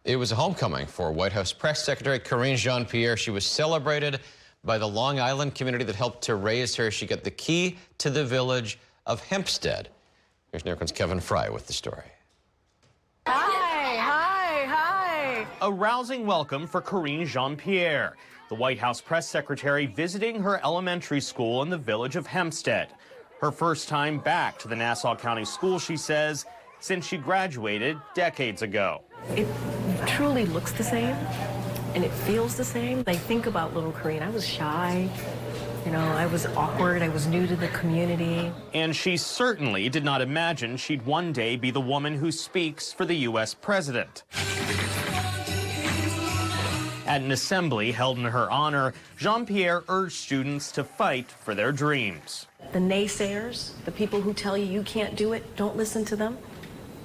It was a homecoming for White House Press Secretary Karine Jean-Pierre. She was celebrated by the Long Island community that helped to raise her. She got the key to the village of Hempstead. Here's New Kevin Fry with the story. Hi. A rousing welcome for Karine Jean-Pierre, the White House press secretary visiting her elementary school in the village of Hempstead. Her first time back to the Nassau County School, she says, since she graduated decades ago. It truly looks the same, and it feels the same. I think about little Karine. I was shy. You know, I was awkward. I was new to the community. And she certainly did not imagine she'd one day be the woman who speaks for the U.S. president. At an assembly held in her honor, Jean-Pierre urged students to fight for their dreams. The naysayers, the people who tell you you can't do it, don't listen to them.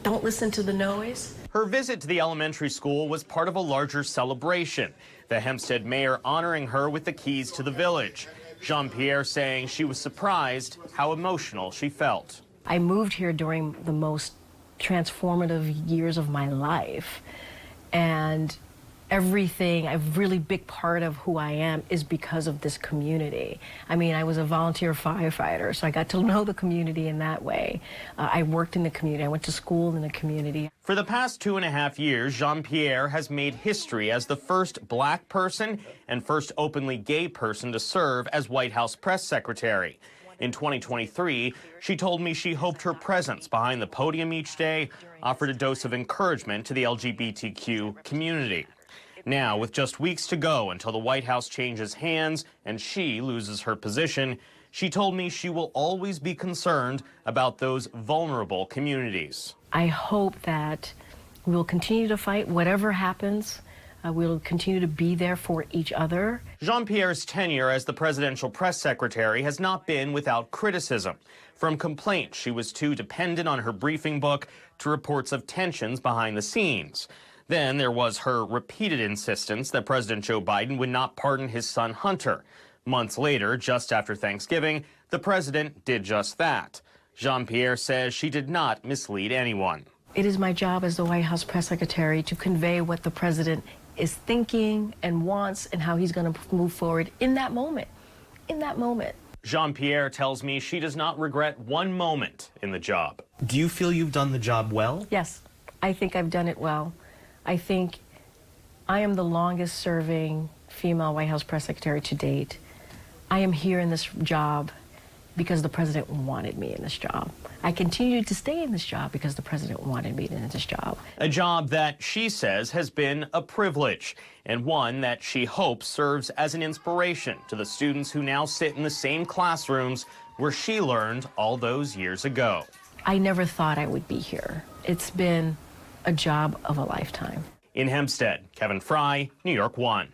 Don't listen to the noise. Her visit to the elementary school was part of a larger celebration, the Hempstead mayor honoring her with the keys to the village. Jean-Pierre saying she was surprised how emotional she felt. I moved here during the most transformative years of my life, and everything, a really big part of who I am is because of this community. I mean, I was a volunteer firefighter, so I got to know the community in that way. I worked in the community. I went to school in the community. For the past 2.5 years, Jean-Pierre has made history as the first black person and first openly gay person to serve as White House press secretary. In 2023, she told me she hoped her presence behind the podium each day offered a dose of encouragement to the LGBTQ community. Now, with just weeks to go until the White House changes hands and she loses her position, she told me she will always be concerned about those vulnerable communities. I hope that we'll continue to fight whatever happens. We'll continue to be there for each other. Jean-Pierre's tenure as the presidential press secretary has not been without criticism. From complaints she was too dependent on her briefing book to reports of tensions behind the scenes. Then there was her repeated insistence that President Joe Biden would not pardon his son Hunter. Months later, just after Thanksgiving, the president did just that. Jean-Pierre says she did not mislead anyone. It is my job as the White House press secretary to convey what the president is thinking and wants and how he's going to move forward in that moment. Jean-Pierre tells me she does not regret one moment in the job. Do you feel you've done the job well? Yes, I think I've done it well. I think I am the longest serving female White House press secretary to date. I am here in this job because the president wanted me in this job. I continue to stay in this job because the president wanted me in this job. A job that she says has been a privilege, and one that she hopes serves as an inspiration to the students who now sit in the same classrooms where she learned all those years ago. I never thought I would be here. It's been a job of a lifetime. In Hempstead, Kevin Fry, New York 1.